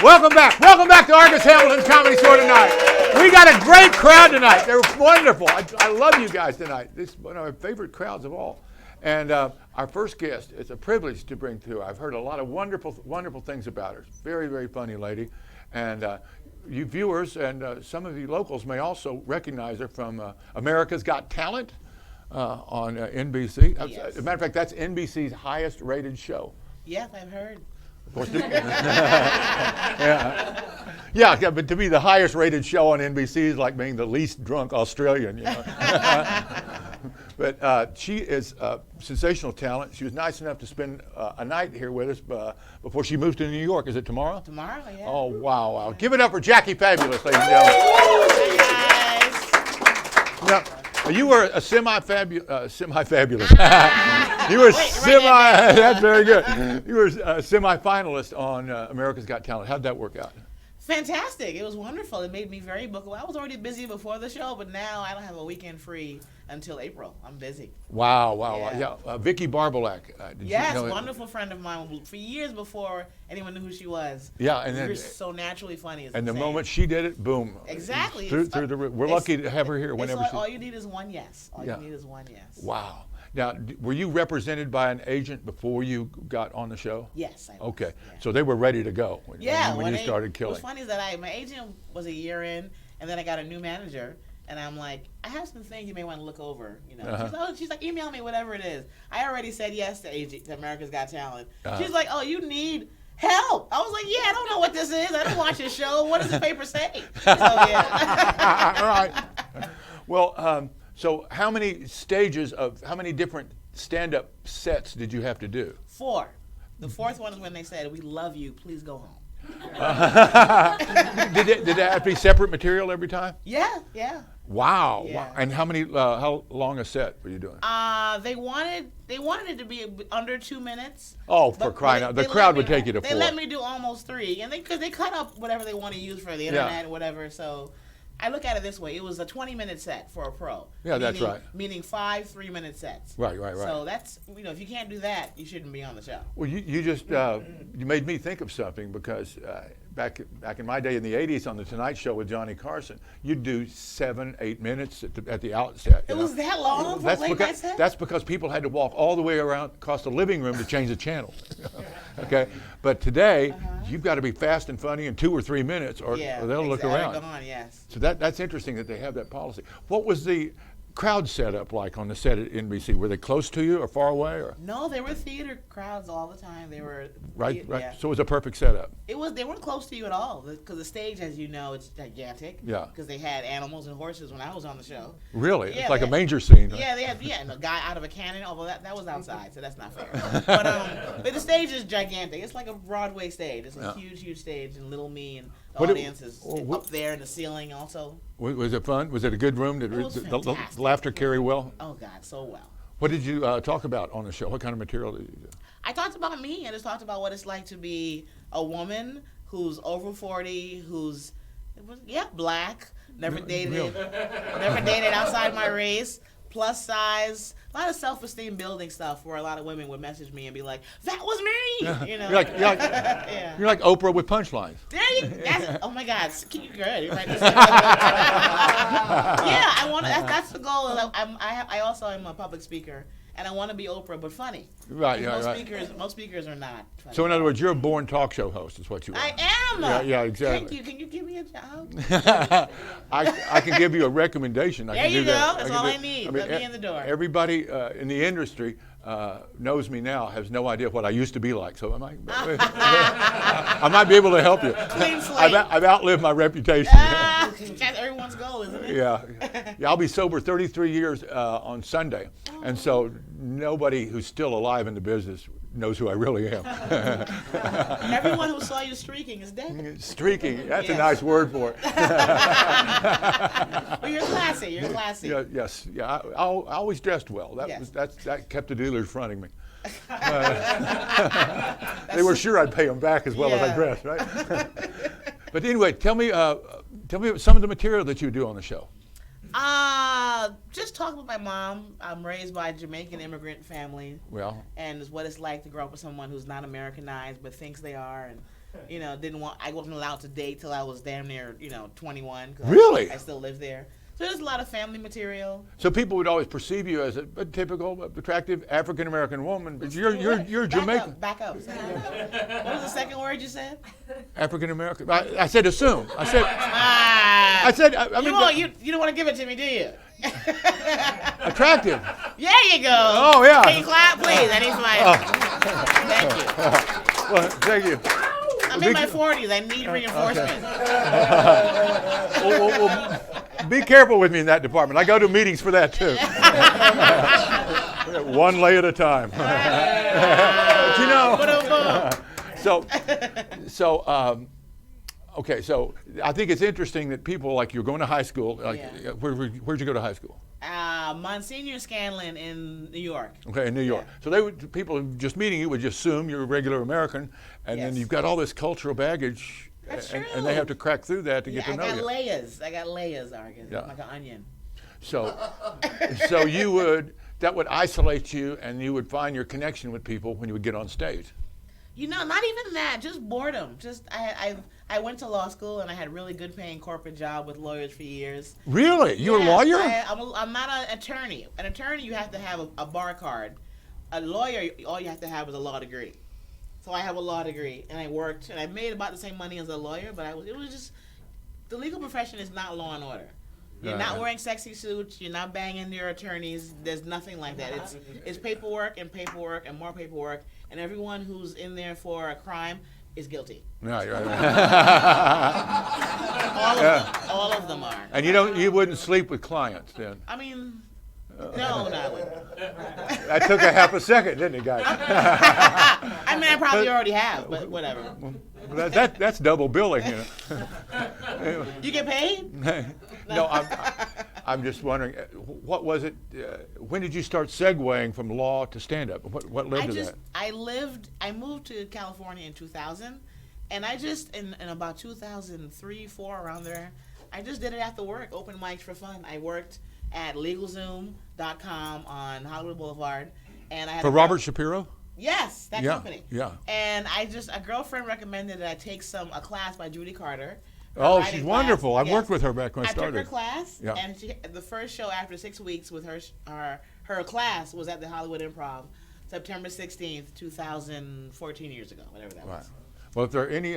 Welcome back. Welcome back to Argus Hamilton's Comedy Store tonight. We got a great crowd tonight. They're wonderful. I love you guys tonight. This is one of my favorite crowds of all. And our first guest, it's a privilege to bring to her. I've heard a lot of wonderful, wonderful things about her. Very, very funny lady. And you viewers and some of you locals may also recognize her from America's Got Talent on NBC. Yes. As a matter of fact, that's NBC's highest rated show. Yes, I've heard. Of course, yeah, but to be the highest rated show on NBC is like being the least drunk Australian, you know. But she is a sensational talent. She was nice enough to spend a night here with us before she moves to New York. Is it tomorrow? Tomorrow, yeah. Oh, wow, wow. Give it up for Jackie Fabulous, ladies and gentlemen. Hey, guys. Now, you were a semi-fabulous. You were that's very good. You were a semi-finalist on America's Got Talent. How'd that work out? Fantastic. It was wonderful. It made me very bookable. I was already busy before the show, but now I don't have a weekend free until April. I'm busy. Wow. Yeah. Vicky Barbelak. Did Yes, you know wonderful friend of mine for years before anyone knew who she was. Yeah, and You're then so naturally funny. It's and the insane. moment she did it, boom. Exactly. Through the roof. We're lucky to have her here whenever like she. all you need is one yes. All Yeah. you need is one yes. Wow. Now, were you represented by an agent before you got on the show? Yes, I was. Okay, Yeah. so they were ready to go when you When started killing. What's funny is that my agent was a year in, and then I got a new manager, and I'm like, I have some things you may want to look over. You know, she's like, email me whatever it is. I already said yes to America's Got Talent. She's like, oh, you need help. I was like, yeah, I don't know what this is. I don't watch your show. What does the paper say? So yeah. All right. Well, so how many different stand-up sets did you have to do? 4. The 4th one is when they said, we love you, please go home. Did it have to be separate material every time? Yeah. Wow. Yeah. Wow. And how long a set were you doing? They wanted it to be under 2 minutes. Oh, for crying out! The crowd would take you to 4. They let me do almost 3, and because they cut up whatever they want to use for the internet or whatever. So I look at it this way: it was a 20-minute set for a pro. Yeah, that's right. Meaning 5 3-minute sets. Right. So that's if you can't do that, you shouldn't be on the show. Well, you just you made me think of something because back in my day in the '80s on the Tonight Show with Johnny Carson, you'd do 7-8 minutes at the outset. It was that long for a late night set? That's because people had to walk all the way around across the living room to change the channel. Okay, but today you've got to be fast and funny in 2 or 3 minutes, or they'll look around. Gone, yes. So that's interesting that they have that policy. What was the crowd setup like on the set at NBC? Were they close to you or far away? Or? No, they were theater crowds all the time. They were Right. Yeah. So it was a perfect setup. They weren't close to you at all because the stage, as you know, it's gigantic. Yeah. Because they had animals and horses when I was on the show. Really? Yeah, it's like a manger scene. Right? Yeah, they had and a guy out of a cannon. Although that was outside, so that's not fair. But the stage is gigantic. It's like a Broadway stage. It's a huge stage, and little me and the audience is up there in the ceiling also. Was it fun? Was it a good room? Did It was the fantastic. laughter carry well? Oh God, so well. What did you talk about on the show? What kind of material did you do? I talked about me. I just talked about what it's like to be a woman who's over 40, who's black, never dated outside my race, plus size, a lot of self-esteem building stuff where a lot of women would message me and be like, "That was me," you know. You're like Oprah with punchlines. There you. Oh my God, you're good. You're right. I want. That's the goal. I also am a public speaker, and I want to be Oprah, but funny. Right. Most speakers are not funny. So in other words, you're a born talk show host, is what you are. I am. Yeah, exactly. Thank you. Can you give me a job? I can give you a recommendation. There you go. That's all I need. Let me in the door. Everybody in the industry knows me now, has no idea what I used to be like. So I might be able to help you. Clean slate. I've outlived my reputation. That's everyone's goal, isn't it? Yeah, I'll be sober 33 years on Sunday, and so nobody who's still alive in the business knows who I really am. Everyone who saw you streaking is dead. Streaking, that's a nice word for it. Well, you're classy. You're classy. Yeah, yes, yeah. I always dressed well. That kept the dealers fronting me. They were sure I'd pay them back as well as I dressed, right? But anyway, tell me some of the material that you do on the show. Just talking with my mom. I'm raised by a Jamaican immigrant family. Well, and what it's like to grow up with someone who's not Americanized but thinks they are, and I wasn't allowed to date till I was damn near 21. 'Cause Really? I still live there. So there's a lot of family material. So people would always perceive you as a typical attractive African American woman, but you're Jamaican. Back up. What was the second word you said? African American. I said assume. I said. I mean. You don't want to give it to me, do you? Attractive. There you go. Oh yeah. Can you clap, please? I need somebody. Thank you. Well, thank you. I'm in my 40s. I need reinforcement. Well, be careful with me in that department. I go to meetings for that too. One lay at a time. Okay, so I think it's interesting that people like you're going to high school. Where'd you go to high school? Monsignor Scanlon in New York. Okay, in New York. Yeah. So people just meeting you would just assume you're a regular American, and then you've got all this cultural baggage. That's true. And they have to crack through that to get to know you. I got layers, Argus. Yeah. Like an onion. So that would isolate you, and you would find your connection with people when you would get on stage. Not even that. Just boredom. I went to law school and I had a really good paying corporate job with lawyers for years. Really? You're a lawyer? I'm not an attorney. An attorney, you have to have a bar card. A lawyer, all you have to have is a law degree. So I have a law degree, and I worked, and I made about the same money as a lawyer, but it was just, the legal profession is not law and order. You're not wearing sexy suits. You're not banging your attorneys. There's nothing like that. It's paperwork and paperwork and more paperwork, and everyone who's in there for a crime is guilty. Yeah, you're right. All of them are. And you wouldn't sleep with clients then? I mean, no, I wouldn't. That took a half a second, didn't it, guys? I mean, I probably already have, but whatever. That's double billing. You get paid? No, I'm just wondering, what was it? When did you start segueing from law to stand-up? What led to that? I moved to California in 2000, and I just in about 2003, 4 around there, I just did it after work, open mics for fun. I worked at LegalZoom.com on Hollywood Boulevard, and I had for Robert Shapiro. Yes, that company. Yeah. And a girlfriend recommended that I take a class by Judy Carter. Oh, she's wonderful. I worked with her back when I started. I took her class, and the first show after 6 weeks with her class was at the Hollywood Improv, September 16th, 2014 years ago, whatever that was. Well, if there are any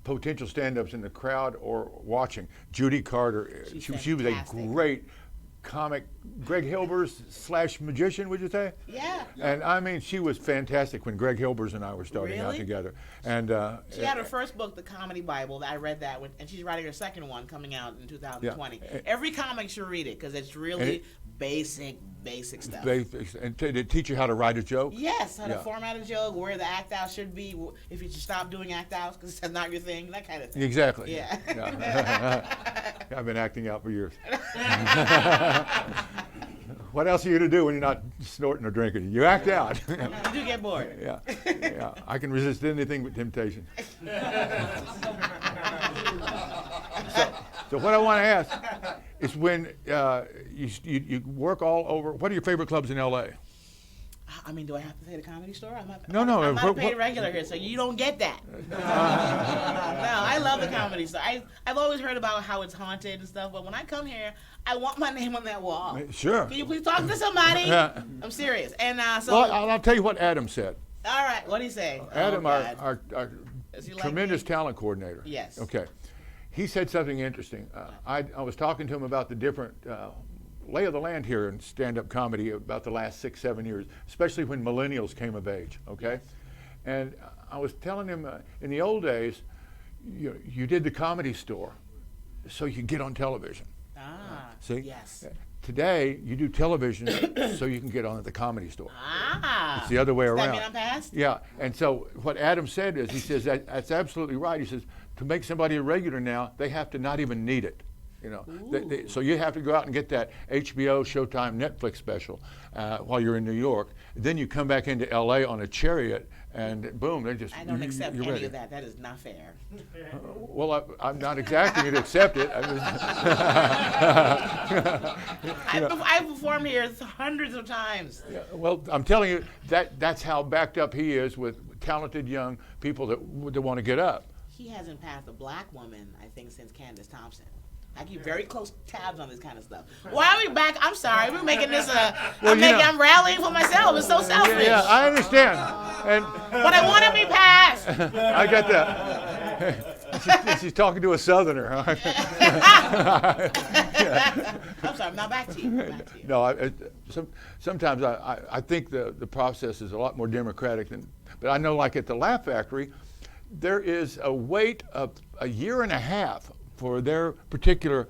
potential stand-ups in the crowd or watching, Judy Carter, she was a great comic. Greg Hilbers / magician, would you say? Yeah. And I mean, she was fantastic when Greg Hilbers and I were starting out together. And she had her first book, The Comedy Bible. I read that, and she's writing her second one coming out in 2020. Yeah. Every comic should read it because it's really basic stuff. And to teach you how to write a joke? Yes, how to format a joke, where the act out should be, if you should stop doing act outs because that's not your thing, that kind of thing. Exactly. Yeah. I've been acting out for years. What else are you going to do when you're not snorting or drinking? You act out. You do get bored. Yeah. I can resist anything but temptation. So what I want to ask is when you work all over, what are your favorite clubs in L.A.? I mean, do I have to say the Comedy Store? I'm not No. a paid regular here, so you don't get that. No, I love the Comedy Store. I've always heard about how it's haunted and stuff, but when I come here, I want my name on that wall. Sure. Can you please talk to somebody? Yeah. I'm serious. And well, I'll tell you what Adam said. All right. What did he say? Adam, our tremendous talent coordinator. Yes. Okay. He said something interesting. I was talking to him about the different lay of the land here in stand-up comedy about the last 6-7 years, especially when millennials came of age, okay? And I was telling him in the old days, you did the Comedy Store so you could get on television. See? Yes. Today, you do television so you can get on at the Comedy Store. Ah. It's the other way around. Does that mean I'm passed? Yeah. And so what Adam said is, he says that's absolutely right. He says, to make somebody a regular now, they have to not even need it. So you have to go out and get that HBO, Showtime, Netflix special while you're in New York. Then you come back into LA on a chariot, and boom, they just. I don't accept any of that. That is not fair. Well, I'm not exacting you to accept it. I've performed here hundreds of times. Yeah, well, I'm telling you that's how backed up he is with talented young people that want to get up. he hasn't passed a black woman, I think, since Candace Thompson. I keep very close tabs on this kind of stuff. Why are we back? I'm sorry, we're making this I'm rallying for myself. It's so selfish. Yeah, I understand. But I want to be passed. I got that. She's talking to a Southerner. I'm sorry. Now back to you. No, sometimes I think the process is a lot more democratic but I know, like at the Laugh Factory, there is a wait of a year and a half for their particular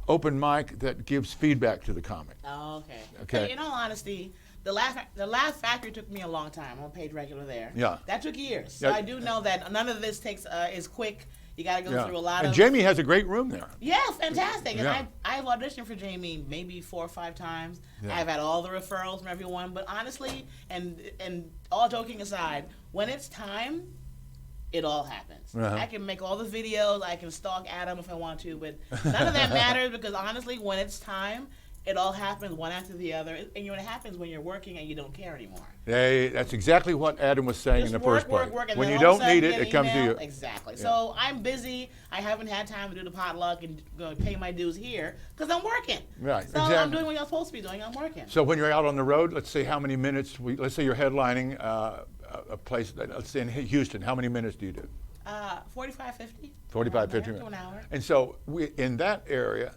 open mic that gives feedback to the comic. Oh, okay. Okay. So in all honesty, the Laugh Factory took me a long time. I'm a paid regular there. Yeah. That took years. So Yeah. I do know that none of this is quick. You got to go through a lot And Jamie has a great room there. Yeah, fantastic. And Yeah. I've auditioned for Jamie maybe 4 or 5 times. Yeah. I've had all the referrals from everyone. But honestly, and all joking aside, when it's time, it all happens. Uh-huh. I can make all the videos. I can stalk Adam if I want to. But none of that matters because honestly, when it's time, it all happens one after the other. And it happens when you're working and you don't care anymore. That's exactly what Adam was saying Just in the work, first place. work, and When then you all of don't a need sudden it, get it comes to email. you. Exactly. Yeah. So I'm busy. I haven't had time to do the potluck and go pay my dues here because I'm working. Right, So exactly. I'm doing what I'm supposed to be doing. I'm working. So when you're out on the road, let's say how many minutes, let's say you're headlining a place, let's say in Houston, how many minutes do you do? 45, 50. 45, 50 To minutes. an hour. And so in that area,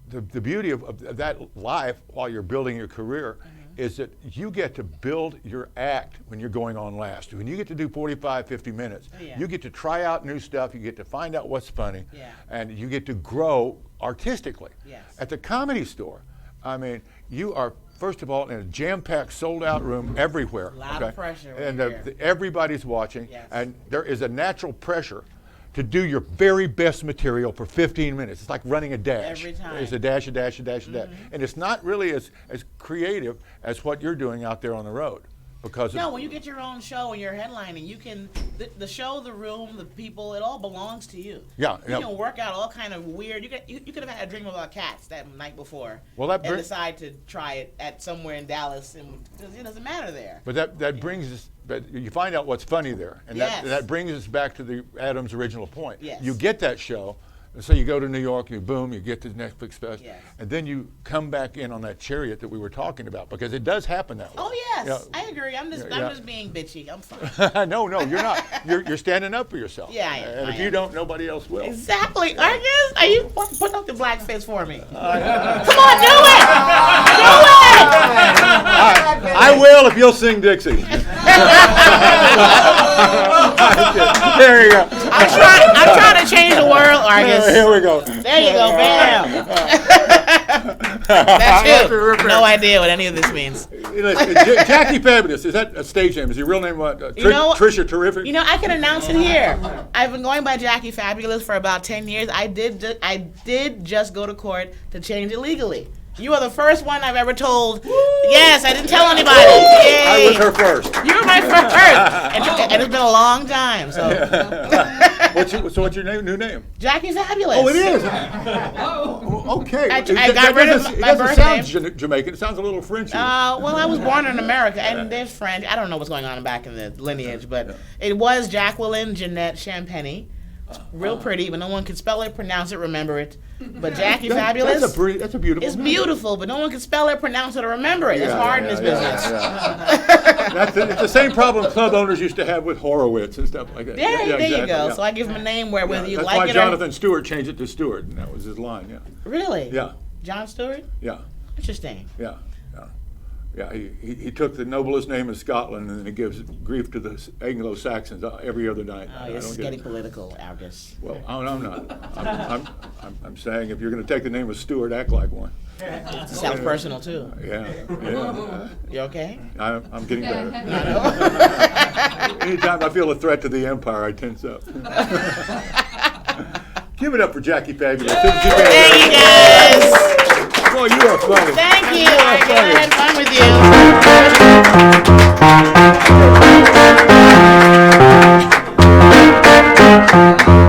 the beauty of that life while you're building your career is that you get to build your act when you're going on last. When you get to do 45, 50 minutes, you get to try out new stuff, you get to find out what's funny, and you get to grow artistically. Yes. At the Comedy Store, I mean, you are, first of all, in a jam-packed, sold-out room everywhere. A lot of pressure And right here. everybody's watching, Yes. and there is a natural pressure to do your very best material for 15 minutes. It's like running a dash. Every time. It's a dash, a dash, a dash, a dash. And it's not really as creative as what you're doing out there on the road. Because No, when you get your own show and you're headlining, you can the show, the room, the people, it all belongs to you. Yeah, You yeah. can work out all kind of weird. You could have had a dream about cats that night before. Well, that and decide to try it at somewhere in Dallas, and because it doesn't matter there. But that brings us, but you find out what's funny there. And Yes. that brings us back to the Adam's original point. Yes. You get that show, and so you go to New York, you boom, you get to Netflix Fest, Yes. and then you come back in on that chariot that we were talking about, because it does happen that way. Oh yes, Yeah. I agree. I'm Yeah. just being bitchy. I'm fine. No, you're not. You're standing up for yourself. Yeah, I am. And I if you am. don't, nobody else will. Exactly, Argus. Are you put up the black fist for me? Come on, do it! Do it! I will if you'll sing Dixie. There you go. I'm trying to change the world, Argus. Here we go. There you go, bam. That's you. No idea what any of this means. Jackie Fabulous, is that a stage name? Is your real name what? Trisha Terrific? You know, I can announce it here. I've been going by Jackie Fabulous for about 10 years. I did just go to court to change it legally. You are the first one I've ever told. Yes, I didn't tell anybody. Yay. I was her first. You were my first. And it's been a long time. So, What's your new name? Jackie Fabulous. Oh, it is. Oh, okay. I got rid of my birth It doesn't sound Jamaican. It sounds a little Frenchy. Well, I was born in America, and there's French. I don't know what's going on back in the lineage, but it was Jacqueline Jeanette Champagne. Real pretty, but no one could spell it, pronounce it, remember it. But Jackie Fabulous. That's a beautiful. It's beautiful, but no one can spell it, pronounce it, or remember it. It's hard in this business. It's the same problem club owners used to have with Horowitz and stuff like that. There you exactly, go. yeah. So I give him a name where whether you That's like why it Jonathan Stewart changed it to Stewart, and that was his line. Yeah. Really? Yeah. John Stewart? Yeah. Interesting. Yeah. Yeah, he took the noblest name of Scotland, and then he gives grief to the Anglo-Saxons every other night. Oh, this is getting political, Argus. Well, I'm not. I'm saying if you're going to take the name of Stewart, act like one. It sounds personal too. Yeah. You okay? I'm getting better. Anytime I feel a threat to the empire, I tense up. Give it up for Jackie Fabulous. Thank you guys. Boy, you are funny. Thank you. You are I funny. had fun with you.